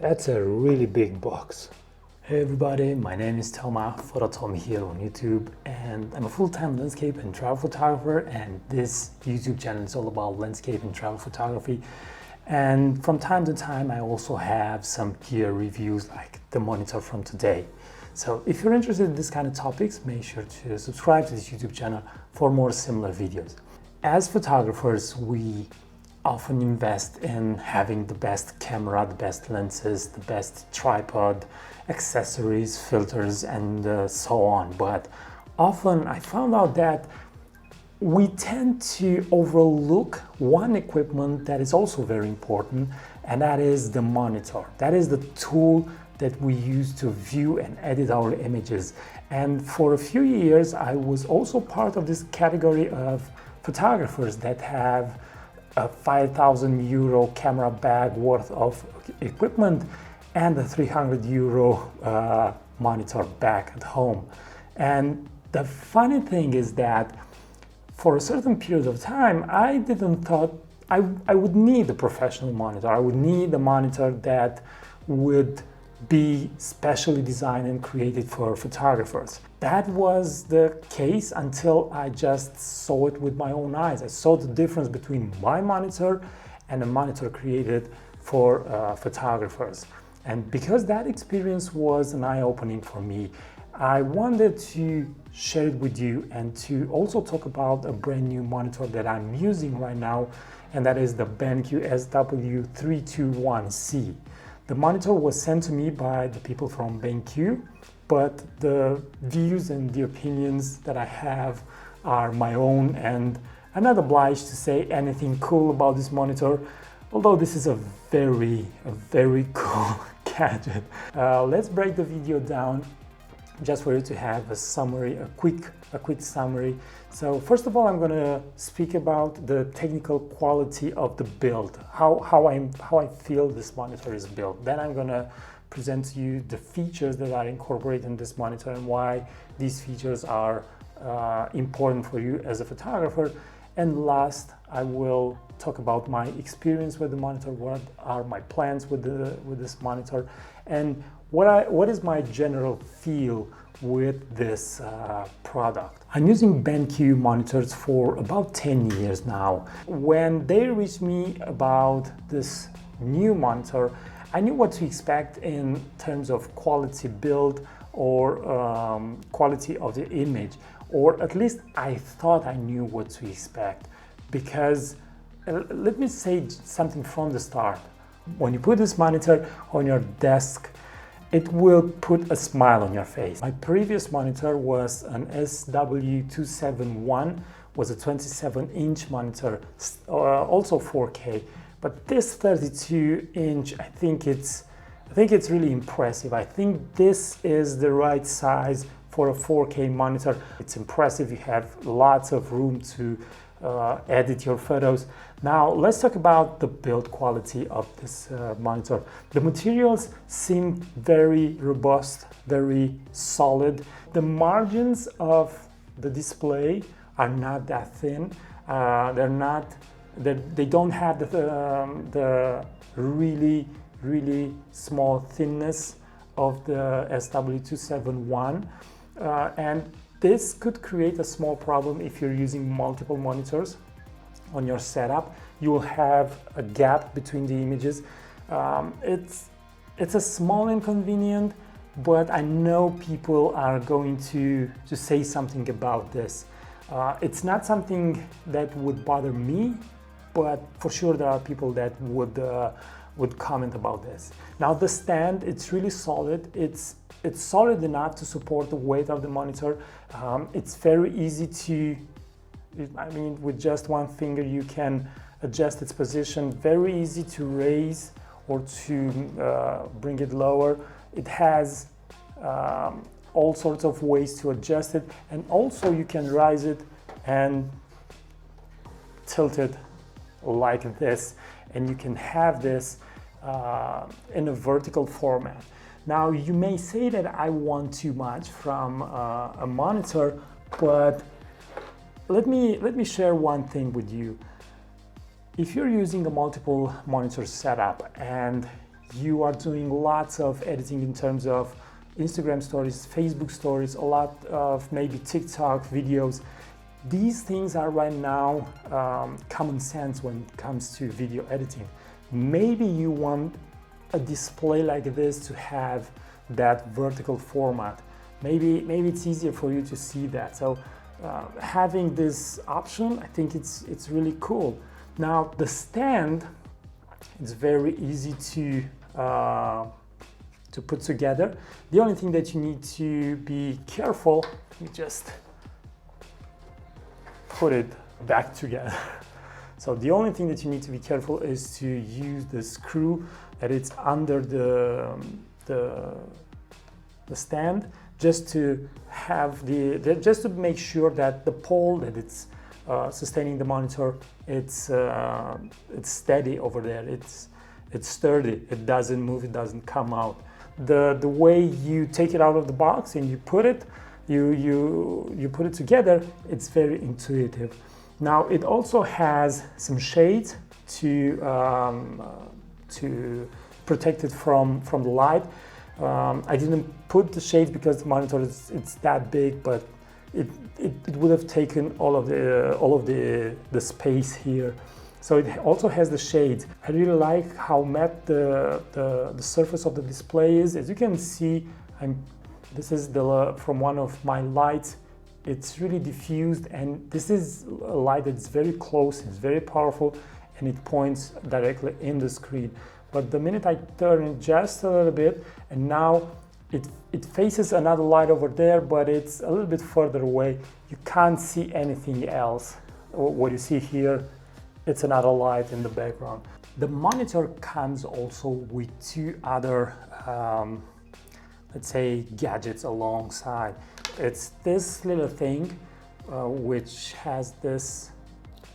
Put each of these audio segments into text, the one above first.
That's a really big box. Hey everybody, my name is Toma, Phototom here on YouTube, and I'm a full-time landscape and travel photographer, and this YouTube channel is all about landscape and travel photography. And from time to time I also have some gear reviews like the monitor from today. So if you're interested in this kind of topics, make sure to subscribe to this YouTube channel for more similar videos. As photographers, we often invest in having the best camera, the best lenses, the best tripod, accessories, filters, and so on. But often I found out that we tend to overlook one equipment that is also very important, and that is the monitor. That is the tool that we use to view and edit our images. And for a few years, I was also part of this category of photographers that have a 5,000 euro camera bag worth of equipment and a 300 euro monitor back at home. And the funny thing is that for a certain period of time, I didn't thought I would need a professional monitor. I would need a monitor that would be specially designed and created for photographers. That was the case until I just saw it with my own eyes. I saw the difference between my monitor and a monitor created for photographers. And because that experience was an eye-opening for me, I wanted to share it with you and to also talk about a brand new monitor that I'm using right now, and that is the BenQ SW321C. The monitor was sent to me by the people from BenQ, but the views and the opinions that I have are my own, and I'm not obliged to say anything cool about this monitor, although this is a very cool gadget. Let's break the video down just for you to have a summary, a quick summary. So first of all, I'm going to speak about the technical quality of the build, how I feel this monitor is built. Then I'm going to present to you the features that are incorporated in this monitor and why these features are important for you as a photographer. And last, I will talk about my experience with the monitor, what are my plans with this monitor, and what is my general feel with this product. I'm using BenQ monitors for about 10 years now. When they reached me about this new monitor, I knew what to expect in terms of quality build or quality of the image, or at least I thought I knew what to expect. Because let me say something from the start. When you put this monitor on your desk, it will put a smile on your face. My previous monitor was an SW321, was a 27-inch monitor, also 4K. But this 32-inch, I think it's really impressive. I think this is the right size for a 4K monitor. It's impressive. You have lots of room to edit your photos. Now let's talk about the build quality of this monitor. The materials seem very robust, very solid. The margins of the display are not that thin. They don't have the really small thinness of the SW321, and this could create a small problem if you're using multiple monitors on your setup. You will have a gap between the images. It's a small inconvenience, but I know people are going to say something about this. It's not something that would bother me, but for sure there are people that would comment about this. Now the stand, it's really solid. It's solid enough to support the weight of the monitor. It's very easy to, with just one finger you can adjust its position. Very easy to raise or to bring it lower. It has all sorts of ways to adjust it, and also you can rise it and tilt it like this, and you can have this in a vertical format. Now you may say that I want too much from a monitor, but let me share one thing with you. If you're using a multiple monitor setup and you are doing lots of editing in terms of Instagram stories, Facebook stories, a lot of maybe TikTok videos. These things are right now common sense when it comes to video editing. Maybe you want a display like this to have that vertical format. Maybe it's easier for you to see that. So having this option, I think it's really cool. Now the stand, it's very easy to put together. The only thing that you need to be careful, you just put it back together. So the only thing that you need to be careful is to use the screw that it's under the stand, just to have just to make sure that the pole that it's sustaining the monitor, it's steady over there. It's sturdy. It doesn't move. It doesn't come out. The way you take it out of the box and you put it, you put it together, it's very intuitive. Now it also has some shades to protect it from the light. I didn't put the shades because the monitor it's that big, but it would have taken all of the space here. So it also has the shades. I really like how matte the surface of the display is. As you can see, this is from one of my lights. It's really diffused, and this is a light that's very close, it's very powerful, and it points directly in the screen. But the minute I turn it just a little bit, and now it faces another light over there, but it's a little bit further away. You can't see anything else. What you see here, it's another light in the background. The monitor comes also with two other, let's say, gadgets alongside. It's this little thing which has this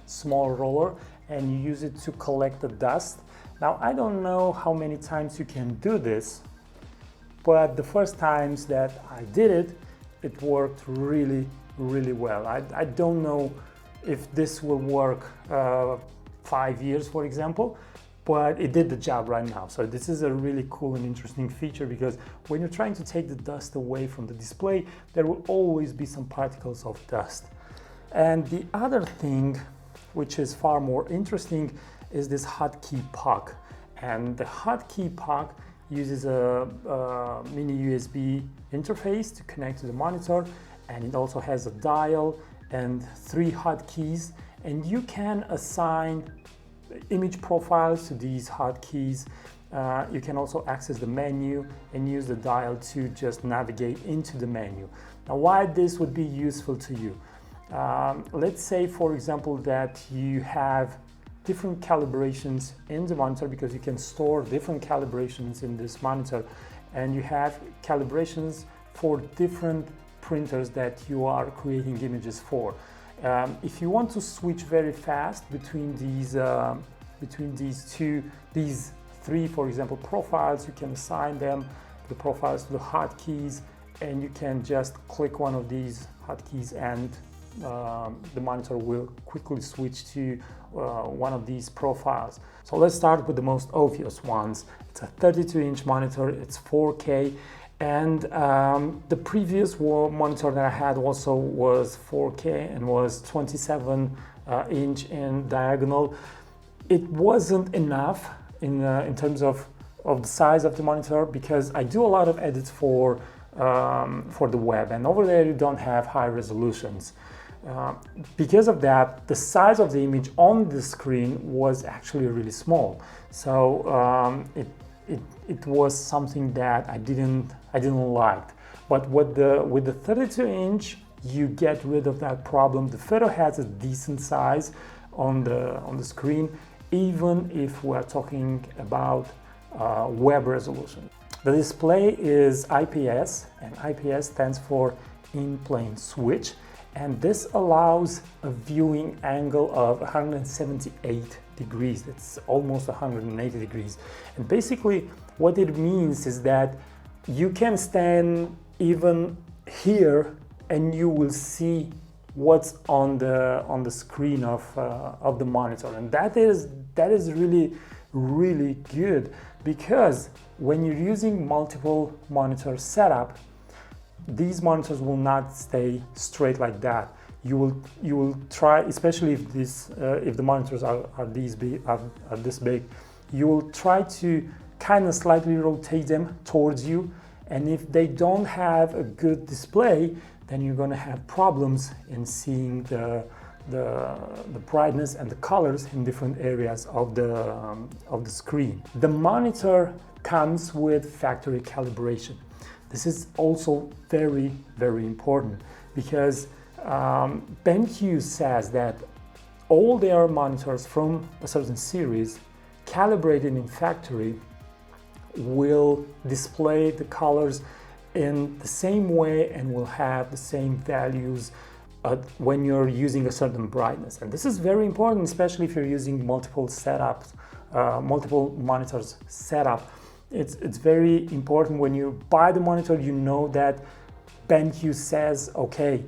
small roller, and you use it to collect the dust. Now, I don't know how many times you can do this, but the first times that I did it, it worked really, really well. I don't know if this will work 5 years, for example, but it did the job right now. So this is a really cool and interesting feature, because when you're trying to take the dust away from the display, there will always be some particles of dust. And the other thing, which is far more interesting, is this hotkey puck. And the hotkey puck uses a mini USB interface to connect to the monitor, and it also has a dial and 3 hotkeys, and you can assign image profiles to these hotkeys. You can also access the menu and use the dial to just navigate into the menu. Now, why this would be useful to you? Let's say, for example, that you have different calibrations in the monitor, because you can store different calibrations in this monitor, and you have calibrations for different printers that you are creating images for. If you want to switch very fast between these 3, for example, profiles, you can assign them the profiles to the hotkeys, and you can just click one of these hotkeys, and the monitor will quickly switch to one of these profiles. So let's start with the most obvious ones. It's a 32-inch monitor, it's 4K, and the previous monitor that I had also was 4K and was 27-inch in diagonal. It wasn't enough in terms of the size of the monitor, because I do a lot of edits for the web, and over there you don't have high resolutions. Because of that, the size of the image on the screen was actually really small. So it was something that I didn't like. But with the 32-inch, you get rid of that problem. The photo has a decent size on the screen, even if we're talking about web resolution. The display is IPS, and IPS stands for in-plane switch, and this allows a viewing angle of 178 degrees. It's almost 180 degrees. And basically what it means is that you can stand even here and you will see what's on the screen of the monitor, and that is really really good, because when you're using multiple monitor setup, these monitors will not stay straight like that. You will try, especially if if the monitors are this big, you will try to kind of slightly rotate them towards you, and if they don't have a good display, then you're going to have problems in seeing the brightness and the colors in different areas of the screen. The monitor comes with factory calibration. This is also very, very important, because BenQ says that all their monitors from a certain series calibrated in factory will display the colors in the same way and will have the same values when you're using a certain brightness. And this is very important, especially if you're using multiple setups, multiple monitors setup. It's very important when you buy the monitor, you know that BenQ says, okay,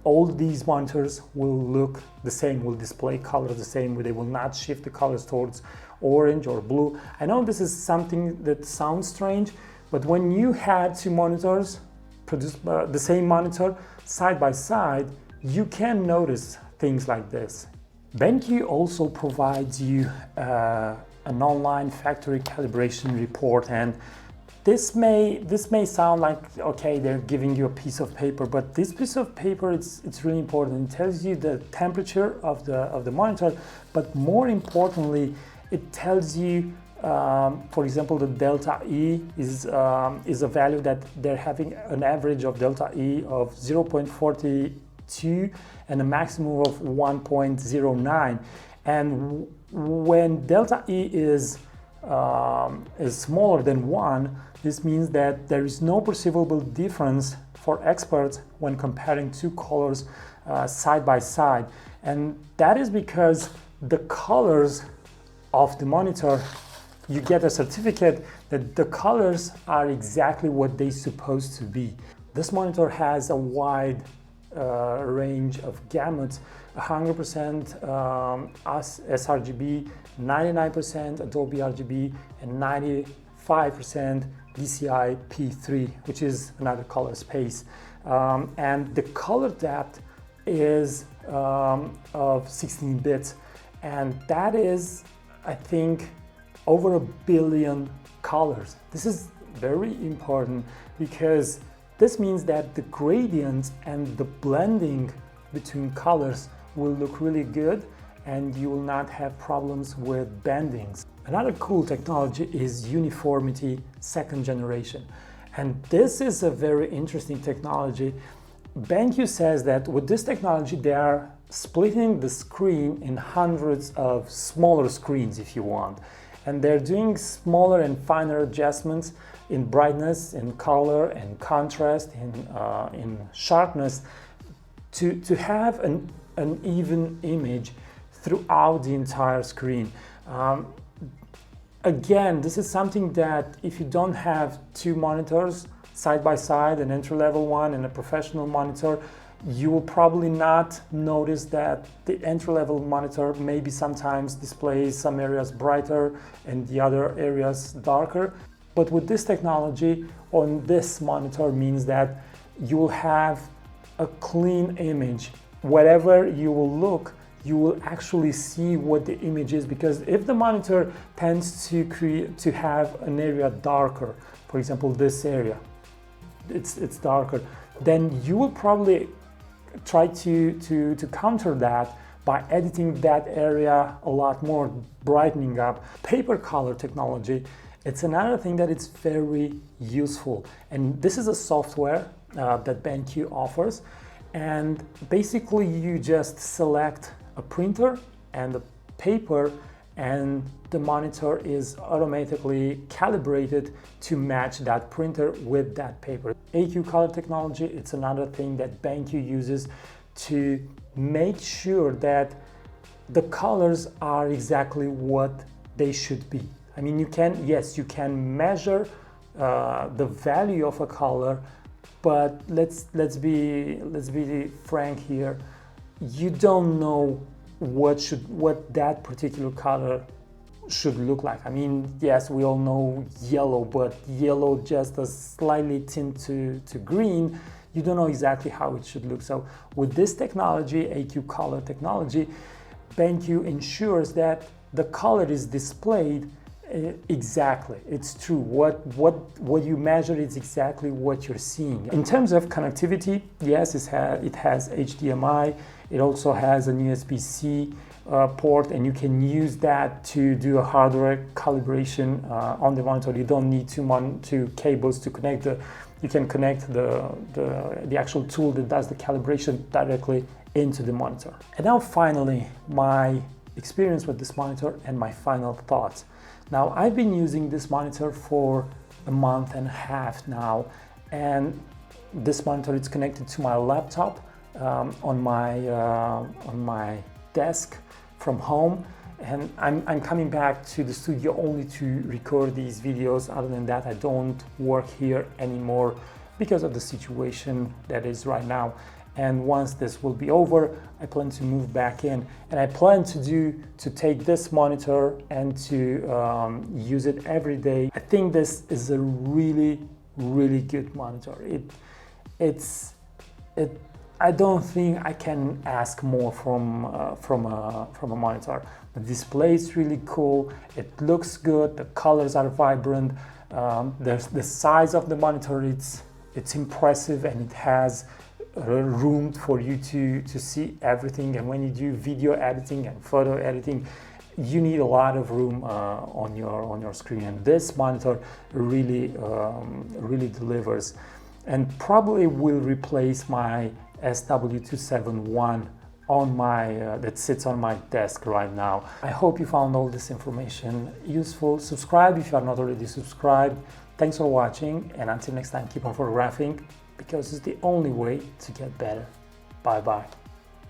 all these monitors will look the same, will display colors the same, they will not shift the colors towards orange or blue. I know this is something that sounds strange, but when you had two monitors produce the same monitor side by side, you can notice things like this. BenQ also provides you an online factory calibration report, and this may sound like, okay, they're giving you a piece of paper, but this piece of paper, it's really important. It tells you the temperature of the monitor, but more importantly, it tells you, for example, the delta E is a value that they're having an average of delta E of 0.42 and a maximum of 1.09. And when delta E is smaller than 1, this means that there is no perceivable difference for experts when comparing two colors side by side. And that is because the colors of the monitor, you get a certificate that the colors are exactly what they're supposed to be. This monitor has a wide range of gamuts, 100% sRGB, 99% Adobe RGB, and 95% DCI P3, which is another color space. And the color depth is of 16 bits, and that is, I think, over 1 billion colors. This is very important, because this means that the gradients and the blending between colors will look really good, and you will not have problems with bendings. Another cool technology is uniformity 2nd generation. And this is a very interesting technology. BenQ says that with this technology, they are splitting the screen in hundreds of smaller screens, if you want. And they're doing smaller and finer adjustments in brightness, in color, and contrast, in sharpness, to have an even image throughout the entire screen. Again, this is something that if you don't have two monitors side by side, an entry-level one and a professional monitor, you will probably not notice that the entry-level monitor maybe sometimes displays some areas brighter and the other areas darker. But with this technology on this monitor means that you will have a clean image. Wherever you will look, you will actually see what the image is, because if the monitor tends to have an area darker, for example this area, it's darker, then you will probably try to counter that by editing that area a lot more, brightening up. Paper color technology, it's another thing that is very useful, and this is a software that BenQ offers, and basically you just select a printer and a paper, and the monitor is automatically calibrated to match that printer with that paper. AQ color technology, it's another thing that BenQ uses to make sure that the colors are exactly what they should be. I mean, you can measure the value of a color, but let's be frank here. You don't know what that particular color should look like. I mean, yes, we all know yellow, but yellow just a slightly tint to green, you don't know exactly how it should look. So with this technology, AQ color technology, BenQ ensures that the color is displayed exactly. It's true. What you measure is exactly what you're seeing. In terms of connectivity, yes, it has HDMI. It also has an USB-C port, and you can use that to do a hardware calibration on the monitor. You don't need two cables to connect you can connect the actual tool that does the calibration directly into the monitor. And now finally, my experience with this monitor and my final thoughts. Now, I've been using this monitor for a month and a half now, and this monitor is connected to my laptop on my desk from home, and I'm coming back to the studio only to record these videos. Other than that, I don't work here anymore because of the situation that is right now. And once this will be over, I plan to move back in, and I plan to take this monitor and to use it every day. I think this is a really good monitor. I don't think I can ask more from a monitor. The display is really cool. It looks good. The colors are vibrant. The size of the monitor, it's impressive, and it has room for you to see everything. And when you do video editing and photo editing, you need a lot of room on your screen, and this monitor really delivers, and probably will replace my SW321 on my that sits on my desk right now. I hope you found all this information useful. Subscribe if you are not already subscribed. Thanks for watching, and until next time, keep on photographing, because it's the only way to get better. Bye bye.